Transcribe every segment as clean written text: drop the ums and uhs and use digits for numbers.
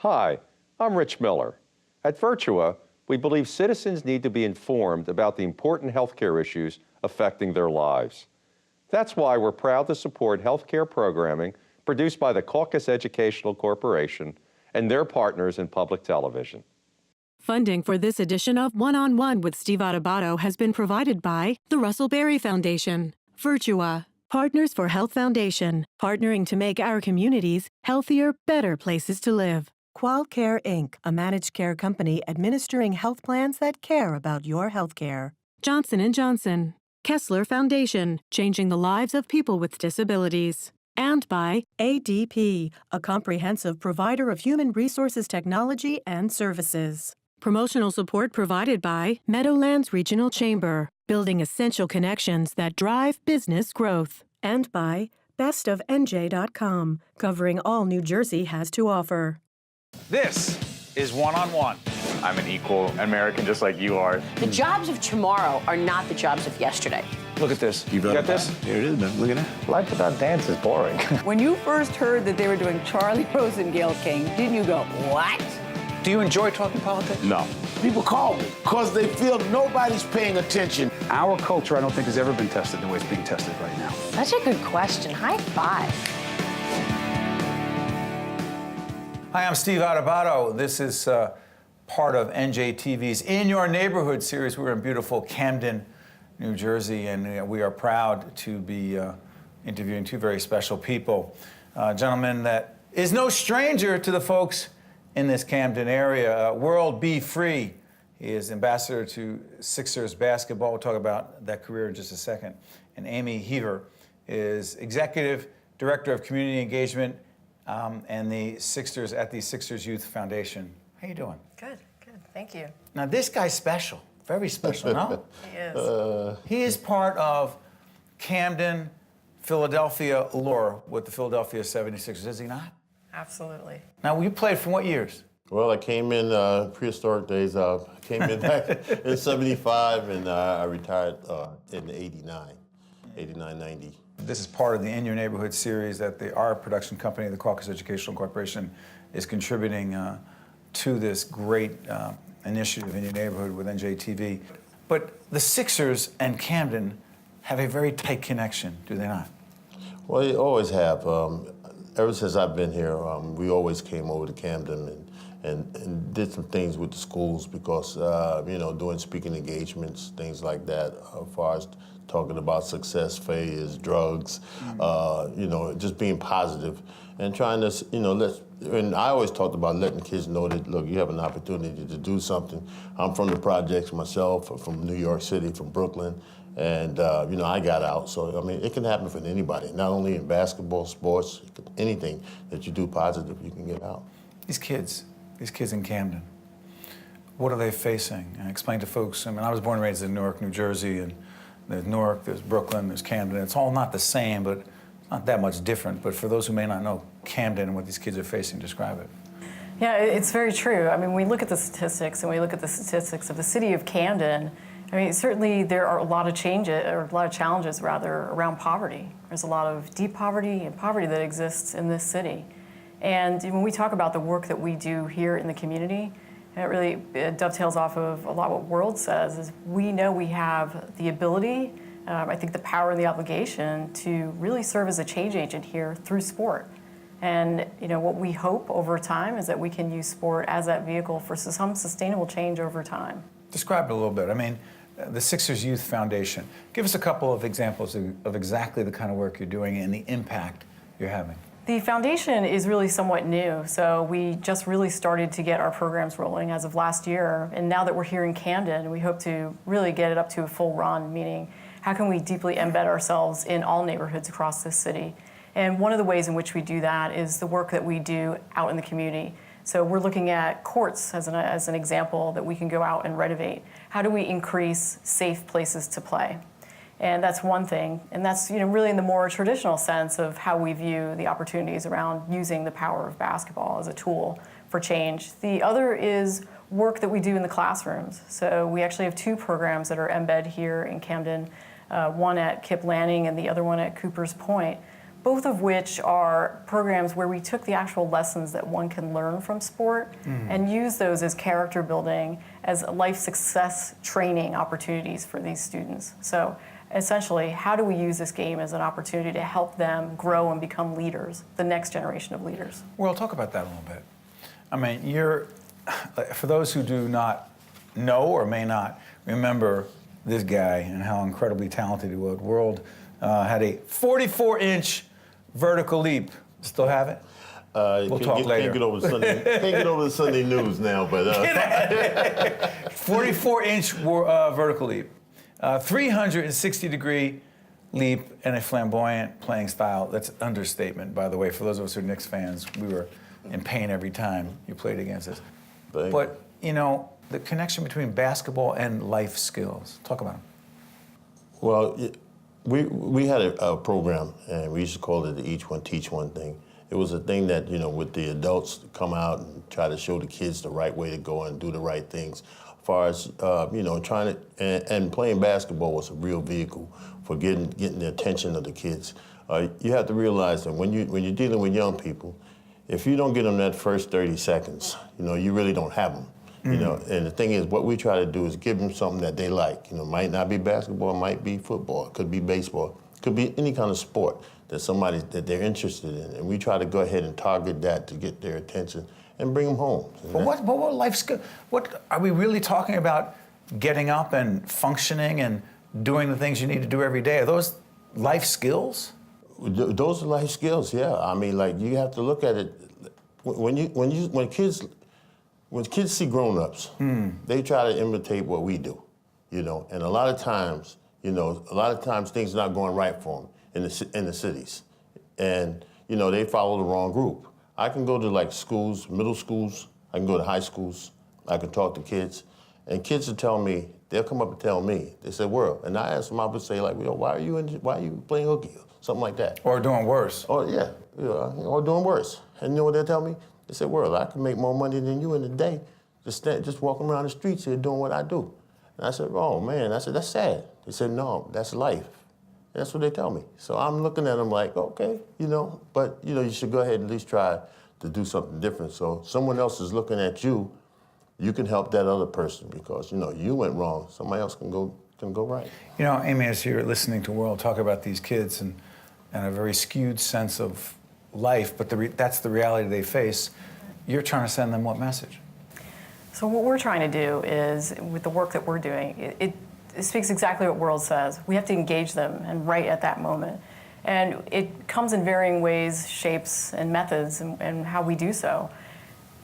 Hi, I'm Rich Miller. At Virtua, we believe citizens need to be informed about the important healthcare issues affecting their lives. That's why we're proud to support healthcare programming produced by the Caucus Educational Corporation and their partners in public television. Funding for this edition of One-on-One with Steve Adubato has been provided by the Russell Berry Foundation, Virtua, Partners for Health Foundation, partnering to make our communities healthier, better places to live. QualCare Inc., a managed care company administering health plans that care about your health care. Johnson & Johnson, Kessler Foundation, changing the lives of people with disabilities. And by ADP, a comprehensive provider of human resources technology and services. Promotional support provided by Meadowlands Regional Chamber, building essential connections that drive business growth. And by bestofnj.com, covering all New Jersey has to offer. This is One-on-One. I'm an equal American just like you are. The jobs of tomorrow are not the jobs of yesterday. Look at this. You got this? Here it is, man. Look at that. Life without dance is boring. When you first heard that they were doing Charlie Rose and Gayle King, didn't you go, what? Do you enjoy talking politics? No. People call me because they feel nobody's paying attention. Our culture, I don't think, has ever been tested the way it's being tested right now. Such a good question. High five. Hi, I'm Steve Adubato. This is part of NJTV's In Your Neighborhood series. We're in beautiful Camden, New Jersey, and we are proud to be interviewing two very special people. A gentleman that is no stranger to the folks in this Camden area. World Be Free. He is ambassador to Sixers basketball. We'll talk about that career in just a second. And Amy Hever is executive director of community engagement and the Sixers at the Sixers Youth Foundation. How you doing? Good, good. Thank you. Now this guy's special, very special, no? He is. He is part of Camden, Philadelphia lore with the Philadelphia 76ers, is he not? Absolutely. Now, you played from what years? Well, I came in prehistoric days. I came in back in 75, and I retired in 89, 90. This is part of the In Your Neighborhood series that our production company, the Caucus Educational Corporation, is contributing to this great initiative in your neighborhood with NJTV. But the Sixers and Camden have a very tight connection, do they not? Well, they always have. Ever since I've been here, we always came over to Camden and did some things with the schools because, doing speaking engagements, things like that, as far as talking about success, failures, drugs, just being positive and trying to, and I always talked about letting kids know that, look, you have an opportunity to do something. I'm from the projects myself, from New York City, from Brooklyn. And, I got out. So, it can happen for anybody, not only in basketball, sports, anything that you do positive, you can get out. These kids in Camden, what are they facing? And explain to folks, I was born and raised in Newark, New Jersey, and there's Newark, there's Brooklyn, there's Camden. It's all not the same, but not that much different. But for those who may not know Camden and what these kids are facing, describe it. Yeah, it's very true. We look at the statistics, and we look at the statistics of the city of Camden. Certainly there are a lot of challenges around poverty. There's a lot of deep poverty and poverty that exists in this city. And when we talk about the work that we do here in the community, it dovetails off of a lot what World says, is we know we have the ability, I think the power and the obligation to really serve as a change agent here through sport. And what we hope over time is that we can use sport as that vehicle for some sustainable change over time. Describe it a little bit. The Sixers Youth Foundation. Give us a couple of examples of exactly the kind of work you're doing and the impact you're having. The foundation is really somewhat new, so we just really started to get our programs rolling as of last year. And now that we're here in Camden, we hope to really get it up to a full run, meaning how can we deeply embed ourselves in all neighborhoods across this city? And one of the ways in which we do that is the work that we do out in the community. So we're looking at courts as an example that we can go out and renovate. How do we increase safe places to play? And that's one thing. And that's really in the more traditional sense of how we view the opportunities around using the power of basketball as a tool for change. The other is work that we do in the classrooms. So we actually have two programs that are embedded here in Camden, one at Kip Lanning and the other one at Cooper's Point. both of which are programs where we took the actual lessons that one can learn from sport and use those as character building, as life success training opportunities for these students. So essentially, how do we use this game as an opportunity to help them grow and become leaders, the next generation of leaders? Well, talk about that a little bit. I mean, for those who do not know or may not remember this guy and how incredibly talented he was, World had a 44-inch vertical leap. Still have it? We'll talk later. Can't get over the Sunday news now, but 44-inch vertical leap, 360-degree leap, and a flamboyant playing style. That's an understatement, by the way. For those of us who are Knicks fans, we were in pain every time you played against us. But you know, the connection between basketball and life skills. Talk about them. Well, we had a program, and we used to call it the Each One Teach One thing. It was a thing that, you know, with the adults come out and try to show the kids the right way to go and do the right things. As far as, you know, trying to, and playing basketball was a real vehicle for getting the attention of the kids. You have to realize that when you're dealing with young people, if you don't get them that first 30 seconds, you know, you really don't have them. You know, and the thing is, what we try to do is give them something that they like. You know, it might not be basketball, it might be football, it could be baseball, it could be any kind of sport that they're interested in, and we try to go ahead and target that to get their attention and bring them home. But what life skill? What are we really talking about? Getting up and functioning and doing the things you need to do every day. Are those life skills? Those are life skills. Yeah. I mean, like, you have to look at it when kids see grown-ups, they try to imitate what we do, you know. And a lot of times things are not going right for them in the cities, and you know, they follow the wrong group. I can go to like schools, middle schools. I can go to high schools. I can talk to kids, and kids will tell me. They'll come up and tell me. They say, "World," and I ask them. I would say, like, why are you playing hooky?" Something like that. Or doing worse. Or or doing worse. And you know what they tell me? They say, "World, I can make more money than you in a day, just walking around the streets here doing what I do." And I said, "Oh man," I said, "that's sad." They said, "No, that's life." That's what they tell me. So I'm looking at them like, okay, you know, but you know, you should go ahead and at least try to do something different. So someone else is looking at you, you can help that other person because, you know, you went wrong. Somebody else can go right. You know, Amy, as you're listening to World talk about these kids and a very skewed sense of life, but that's the reality they face, you're trying to send them what message? So what we're trying to do is, with the work that we're doing, it speaks exactly what World says. We have to engage them, and right at that moment. And it comes in varying ways, shapes, and methods, and how we do so.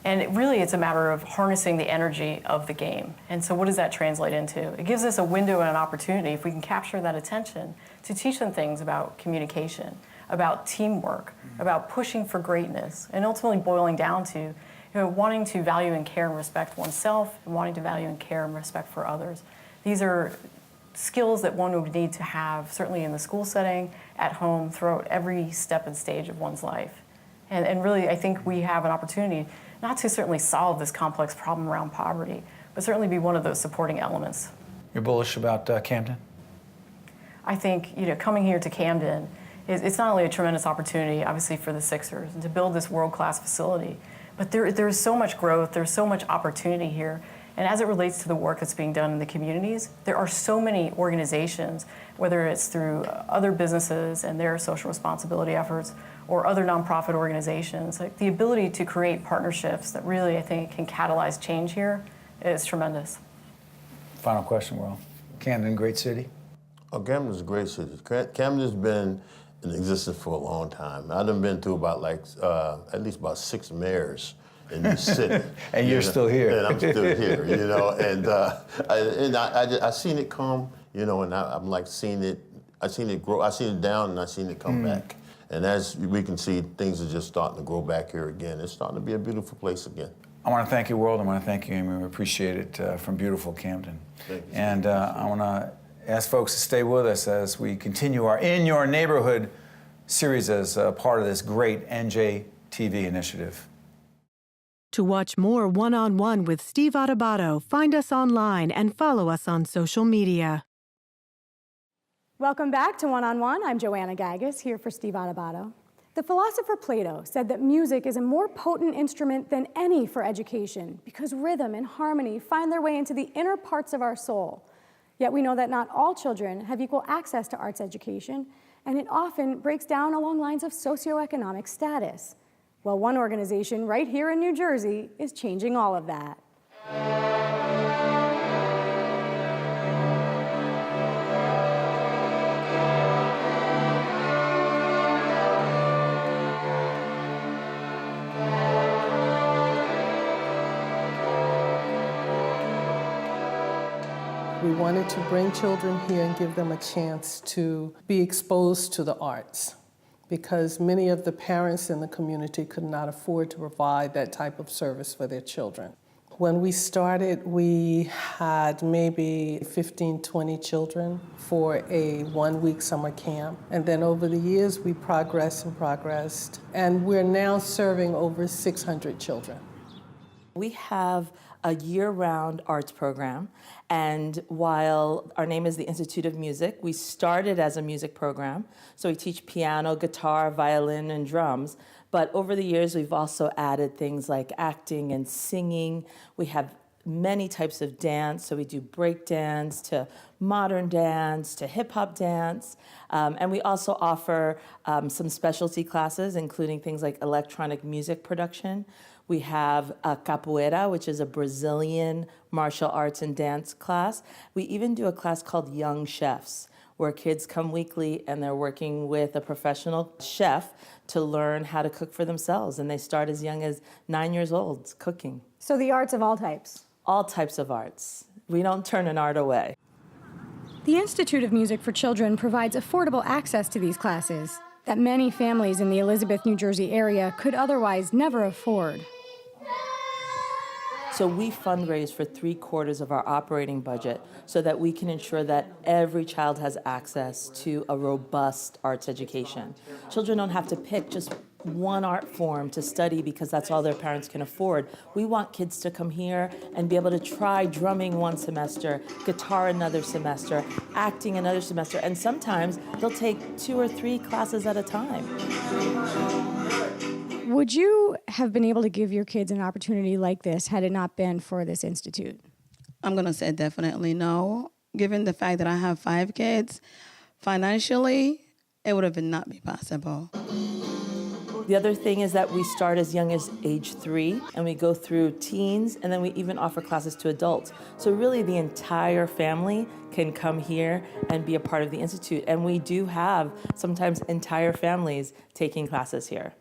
And it's a matter of harnessing the energy of the game. And so what does that translate into? It gives us a window and an opportunity, if we can capture that attention, to teach them things about communication, about teamwork, about pushing for greatness, and ultimately boiling down to wanting to value and care and respect oneself, and wanting to value and care and respect for others. These are skills that one would need to have, certainly in the school setting, at home, throughout every step and stage of one's life. And really, I think we have an opportunity not to certainly solve this complex problem around poverty, but certainly be one of those supporting elements. You're bullish about Camden? I think, coming here to Camden, it's not only a tremendous opportunity, obviously, for the Sixers, and to build this world-class facility, but there's so much growth, there's so much opportunity here. And as it relates to the work that's being done in the communities, there are so many organizations, whether it's through other businesses and their social responsibility efforts, or other nonprofit organizations. Like, the ability to create partnerships that really, I think, can catalyze change here is tremendous. Final question, Will. Camden, great city? Oh, Camden's a great city. Camden's been in existence for a long time. I've been through about at least about 6 mayors in this city. And you're still here. And I'm still here, you know. And I seen it come, you know, and I'm like seeing it grow. I seen it down and I seen it come back. And as we can see, things are just starting to grow back here again. It's starting to be a beautiful place again. I want to thank you, World. I want to thank you, Amy. We appreciate it from beautiful Camden. Thank you. And I want to ask folks to stay with us as we continue our In Your Neighborhood series as part of this great NJTV initiative. To watch more One-on-One with Steve Adubato, find us online and follow us on social media. Welcome back to One on One. I'm Joanna Gagis, here for Steve Adubato. The philosopher Plato said that music is a more potent instrument than any for education because rhythm and harmony find their way into the inner parts of our soul. Yet we know that not all children have equal access to arts education, and it often breaks down along lines of socioeconomic status. Well, one organization right here in New Jersey is changing all of that. We wanted to bring children here and give them a chance to be exposed to the arts because many of the parents in the community could not afford to provide that type of service for their children. When we started, we had maybe 15, 20 children for a one-week summer camp. And then over the years, we progressed and progressed. And we're now serving over 600 children. We have a year-round arts program, and while our name is the Institute of Music, we started as a music program, so we teach piano, guitar, violin, and drums, but over the years we've also added things like acting and singing. We have many types of dance, so we do break dance to modern dance to hip-hop dance, and we also offer some specialty classes, including things like electronic music production. We have a capoeira, which is a Brazilian martial arts and dance class. We even do a class called Young Chefs, where kids come weekly and they're working with a professional chef to learn how to cook for themselves. And they start as young as 9 years old cooking. So the arts of all types? All types of arts. We don't turn an art away. The Institute of Music for Children provides affordable access to these classes that many families in the Elizabeth, New Jersey area could otherwise never afford. So we fundraise for 3/4 of our operating budget so that we can ensure that every child has access to a robust arts education. Children don't have to pick just one art form to study because that's all their parents can afford. We want kids to come here and be able to try drumming one semester, guitar another semester, acting another semester, and sometimes they'll take 2 or 3 classes at a time. Would you have been able to give your kids an opportunity like this had it not been for this institute? I'm going to say definitely no. Given the fact that I have 5 kids, financially, it would have not be possible. The other thing is that we start as young as age 3, and we go through teens, and then we even offer classes to adults. So really the entire family can come here and be a part of the Institute. And we do have sometimes entire families taking classes here.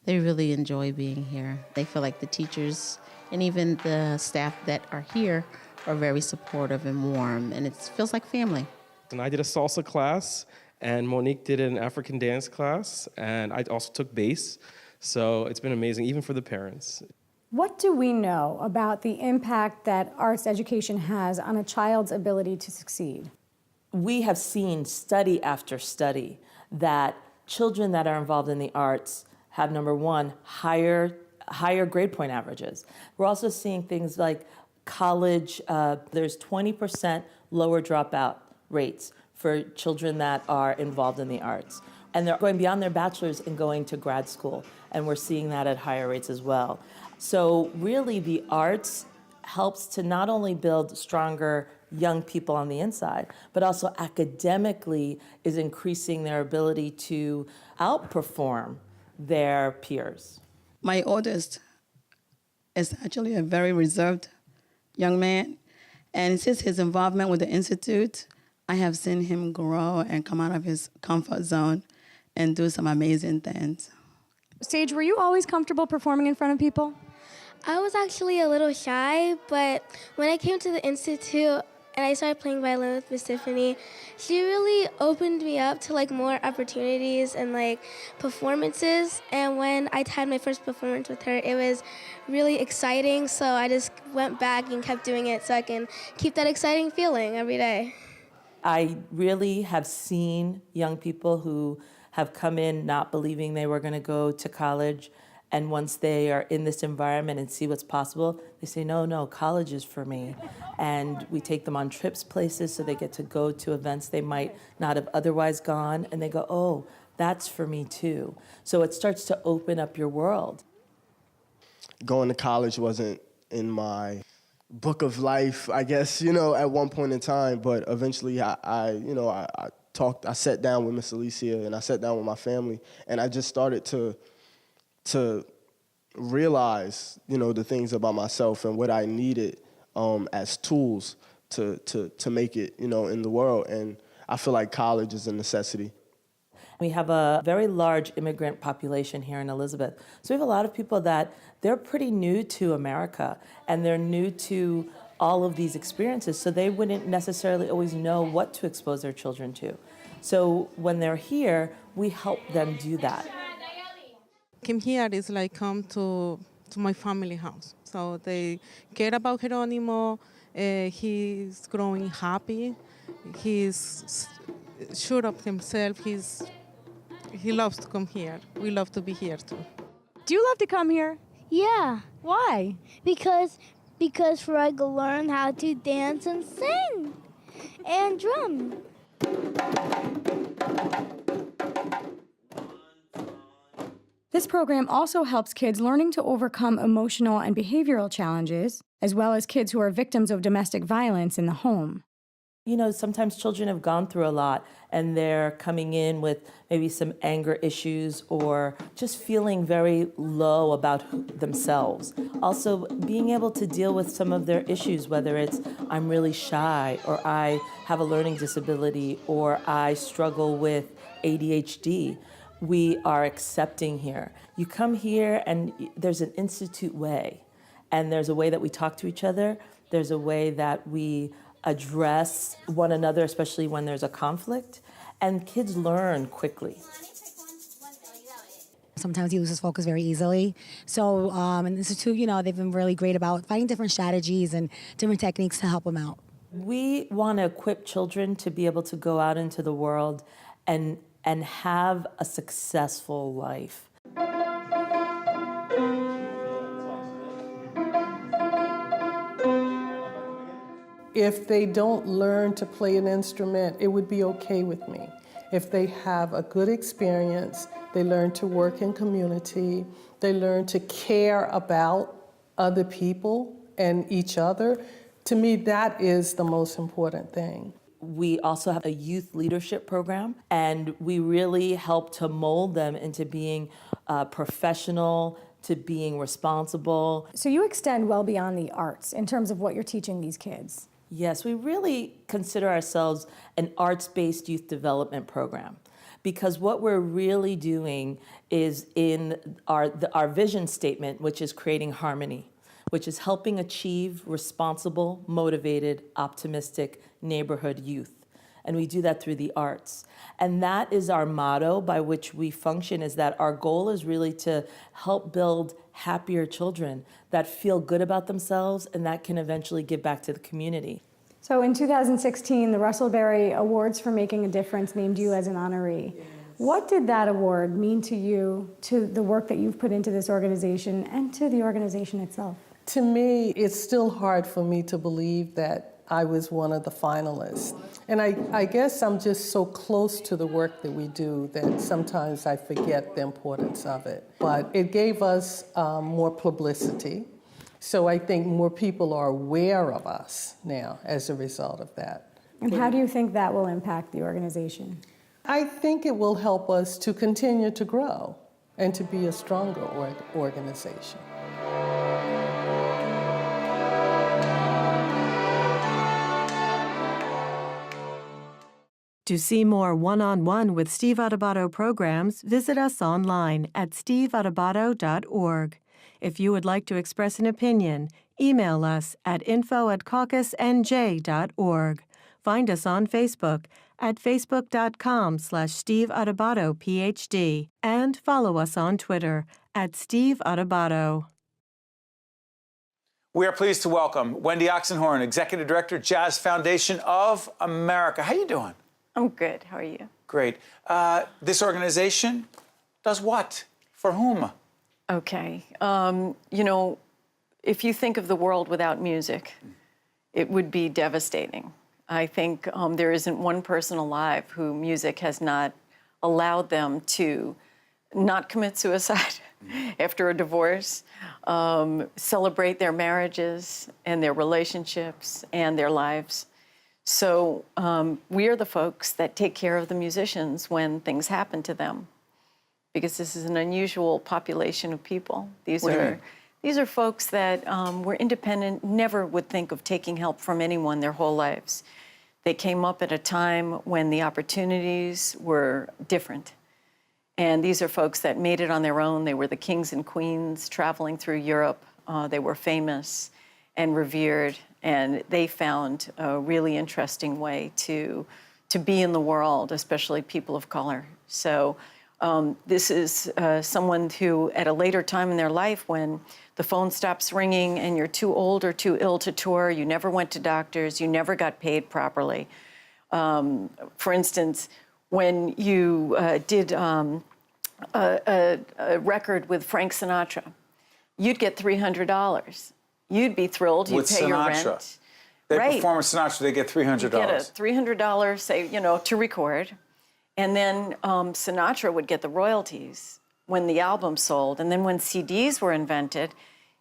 They really enjoy being here. They feel like the teachers and even the staff that are here are very supportive and warm, and it feels like family. And I did a salsa class, and Monique did an African dance class, and I also took bass. So it's been amazing, even for the parents. What do we know about the impact that arts education has on a child's ability to succeed? We have seen study after study that children that are involved in the arts have, number one, higher grade point averages. We're also seeing things like college, there's 20% lower dropout rates for children that are involved in the arts. And they're going beyond their bachelor's and going to grad school. And we're seeing that at higher rates as well. So really the arts helps to not only build stronger young people on the inside, but also academically is increasing their ability to outperform their peers. My oldest is actually a very reserved young man. And since his involvement with the Institute, I have seen him grow and come out of his comfort zone and do some amazing things. Sage, were you always comfortable performing in front of people? I was actually a little shy, but when I came to the Institute and I started playing violin with Miss Tiffany, she really opened me up to more opportunities and performances. And when I had my first performance with her, it was really exciting. So I just went back and kept doing it so I can keep that exciting feeling every day. I really have seen young people who have come in not believing they were going to go to college And once they are in this environment and see what's possible, they say, no, college is for me. And we take them on trips places so they get to go to events they might not have otherwise gone. And they go, oh, that's for me too. So it starts to open up your world. Going to college wasn't in my book of life, I guess, at one point in time. But eventually I sat down with Miss Alicia and I sat down with my family, and I just started to realize, the things about myself and what I needed as tools to make it, in the world. And I feel like college is a necessity. We have a very large immigrant population here in Elizabeth. So we have a lot of people that they're pretty new to America, and they're new to all of these experiences, so they wouldn't necessarily always know what to expose their children to. So when they're here, we help them do that. Came here is like come to my family house. So they care about Geronimo. He's growing happy. He's sure of himself. He loves to come here. We love to be here too. Do you love to come here? Yeah. Why? Because for I can learn how to dance and sing and drum. This program also helps kids learning to overcome emotional and behavioral challenges, as well as kids who are victims of domestic violence in the home. Sometimes children have gone through a lot and they're coming in with maybe some anger issues or just feeling very low about themselves. Also, being able to deal with some of their issues, whether it's I'm really shy, or I have a learning disability, or I struggle with ADHD. We are accepting here. You come here and there's an institute way, and there's a way that we talk to each other. There's a way that we address one another, especially when there's a conflict, and kids learn quickly. Sometimes he loses focus very easily. So in the Institute, they've been really great about finding different strategies and different techniques to help him out. We want to equip children to be able to go out into the world and have a successful life. If they don't learn to play an instrument, it would be okay with me. If they have a good experience, they learn to work in community, they learn to care about other people and each other, to me, that is the most important thing. We also have a youth leadership program, and we really help to mold them into being professional, to being responsible. So you extend well beyond the arts in terms of what you're teaching these kids. Yes, we really consider ourselves an arts-based youth development program, because what we're really doing is in our vision statement, which is creating harmony, which is helping achieve responsible, motivated, optimistic neighborhood youth. And we do that through the arts. And that is our motto by which we function, is that our goal is really to help build happier children that feel good about themselves and that can eventually give back to the community. So in 2016, the Russell Berry Awards for Making a Difference named you as an honoree. Yes. What did that award mean to you, to the work that you've put into this organization, and to the organization itself? To me, it's still hard for me to believe that I was one of the finalists. And I guess I'm just so close to the work that we do that sometimes I forget the importance of it. But it gave us more publicity. So I think more people are aware of us now as a result of that. And how do you think that will impact the organization? I think it will help us to continue to grow and to be a stronger organization. To see more one-on-one with Steve Adubato programs, visit us online at steveadubato.org. If you would like to express an opinion, email us at info@caucusnj.org. Find us on Facebook at facebook.com/Steve Adubato PhD, and follow us on Twitter at Steve Adubato. We are pleased to welcome Wendy Oxenhorn, Executive Director, Jazz Foundation of America. How you doing? I'm good. How are you? Great. This organization does what? For whom? Okay. You know, if you think of the world without music, it would be devastating. I think there isn't one person alive who music has not allowed them to not commit suicide after a divorce, celebrate their marriages and their relationships and their lives. So we are the folks that take care of the musicians when things happen to them, because this is an unusual population of people. These are folks that were independent, never would think of taking help from anyone their whole lives. They came up at a time when the opportunities were different. And these are folks that made it on their own. They were the kings and queens traveling through Europe. They were famous and revered, and they found a really interesting way to be in the world, especially people of color. So this is someone who, at a later time in their life, when the phone stops ringing and you're too old or too ill to tour, you never went to doctors, you never got paid properly. For instance, when you did a record with Frank Sinatra, you'd get $300. You'd be thrilled. You'd pay your rent. They perform with Sinatra, they get $300. You get a $300, say, you know, to record. And then Sinatra would get the royalties when the album sold. And then when CDs were invented,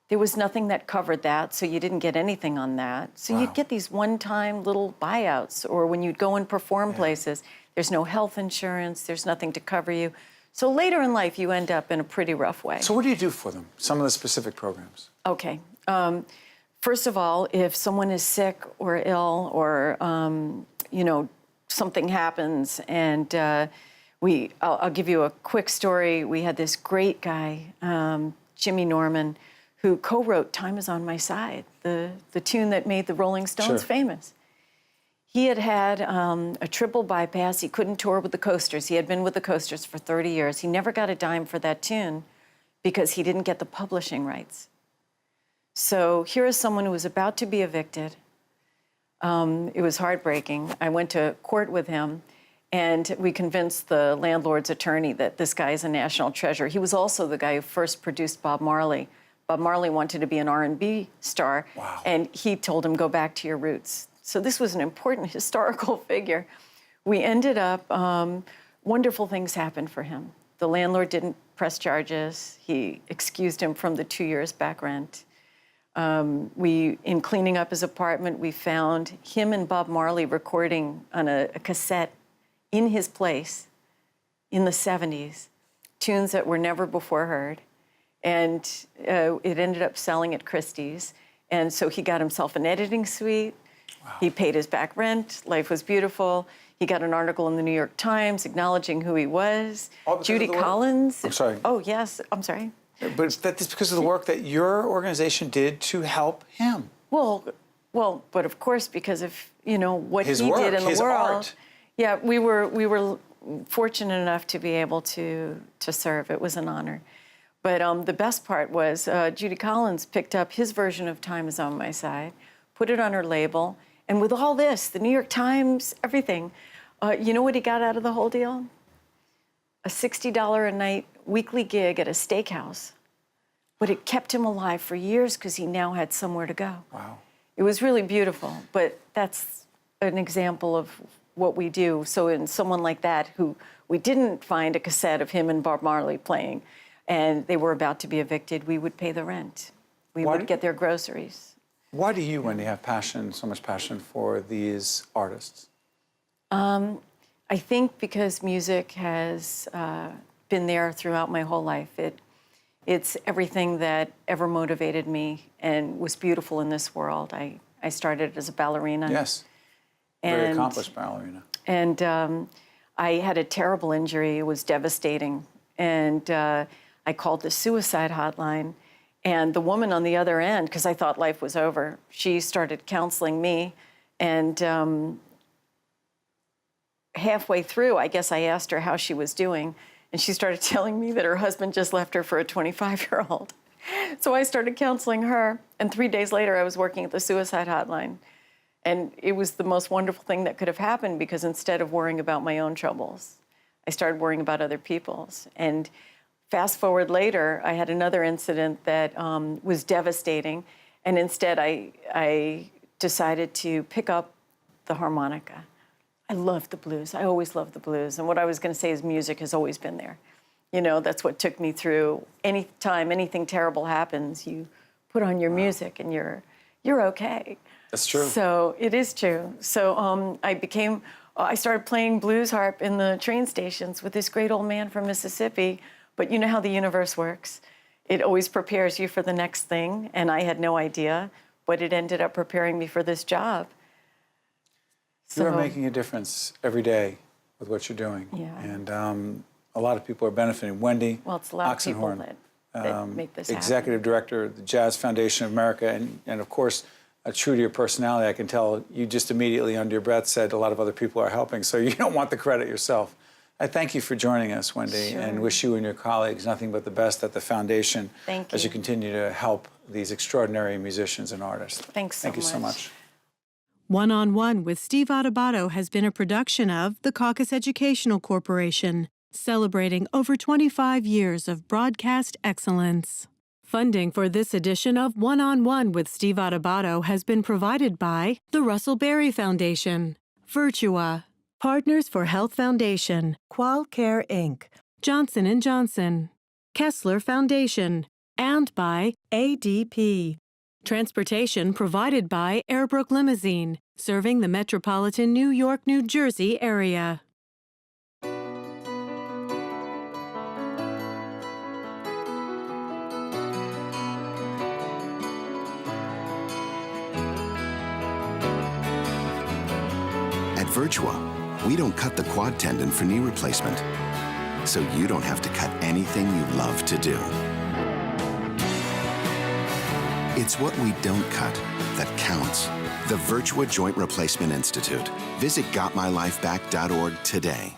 there was nothing that covered that, so you didn't get anything on that. So you'd get these one-time little buyouts, or when you'd go and perform places, there's no health insurance, there's nothing to cover you. So later in life, you end up in a pretty rough way. So what do you do for them? Some of the specific programs. Okay. First of all, if someone is sick or ill, or you know, something happens, and I'll give you a quick story. We had this great guy, Jimmy Norman, who co-wrote "Time Is on My Side," the tune that made the Rolling Stones famous. He had had a triple bypass. He couldn't tour with the Coasters. He had been with the Coasters for 30 years. He never got a dime for that tune because he didn't get the publishing rights. So here is someone who was about to be evicted. It was heartbreaking. I went to court with him, and we convinced the landlord's attorney that this guy is a national treasure. He was also the guy who first produced Bob Marley. Bob Marley wanted to be an R&B star, and he told him, go back to your roots. So this was an important historical figure. We ended up, wonderful things happened for him. The landlord didn't press charges. He excused him from the 2 years back rent. In cleaning up his apartment, we found him and Bob Marley recording on a cassette in his place in the 70s, tunes that were never before heard. And it ended up selling at Christie's. And so he got himself an editing suite. He paid his back rent. Life was beautiful. He got an article in the New York Times acknowledging who he was. Judy Collins. I'm sorry. Oh, yes. I'm sorry. But that's because of the work that your organization did to help him. Well, but of course, because of, you know, what His he work, did in the his world. art. Yeah, we were fortunate enough to be able to serve. It was an honor. But the best part was Judy Collins picked up his version of "Time Is on My Side," put it on her label, and with all this, the New York Times, everything, you know what he got out of the whole deal? A $60 a night weekly gig at a steakhouse. But it kept him alive for years because he now had somewhere to go. Wow. It was really beautiful, but that's an example of what we do. So in someone like that, who we didn't find a cassette of him and Bob Marley playing, and they were about to be evicted, we would pay the rent. We would get their groceries. Why do you, Wendy, have so much passion for these artists? I think because music has been there throughout my whole life. It's everything that ever motivated me and was beautiful in this world. I started as a ballerina. Yes, very accomplished ballerina. And I had a terrible injury. It was devastating. And I called the suicide hotline. And the woman on the other end, because I thought life was over, she started counseling me. And halfway through, I guess I asked her how she was doing. And she started telling me that her husband just left her for a 25-year-old. So I started counseling her. And 3 days later, I was working at the suicide hotline. And it was the most wonderful thing that could have happened, because instead of worrying about my own troubles, I started worrying about other people's. And fast forward later, I had another incident that was devastating, and instead I decided to pick up the harmonica. I love the blues. I always loved the blues. And what I was going to say is music has always been there. You know, that's what took me through. Anytime anything terrible happens, you put on your music and you're okay. That's true. So it is true. So I started playing blues harp in the train stations with this great old man from Mississippi. But you know how the universe works. It always prepares you for the next thing. And I had no idea, but it ended up preparing me for this job. You are making a difference every day with what you're doing. Yeah. And a lot of people are benefiting. Wendy It's a lot of people Oxenhorn, that make this happen. Executive Director of the Jazz Foundation of America, and of course, true to your personality, I can tell you just immediately under your breath said a lot of other people are helping, so you don't want the credit yourself. I thank you for joining us, Wendy, and wish you and your colleagues nothing but the best at the foundation as you continue to help these extraordinary musicians and artists. Thanks so much. Thank you so much. One on One with Steve Adubato has been a production of the Caucus Educational Corporation, celebrating over 25 years of broadcast excellence. Funding for this edition of One on One with Steve Adubato has been provided by the Russell Berry Foundation, Virtua, Partners for Health Foundation, Qualcare Inc., Johnson & Johnson, Kessler Foundation, and by ADP. Transportation provided by Airbrook Limousine, serving the metropolitan New York, New Jersey area. At Virtua, we don't cut the quad tendon for knee replacement, so you don't have to cut anything you love to do. It's what we don't cut that counts. The Virtua Joint Replacement Institute. Visit GotMyLifeBack.org today.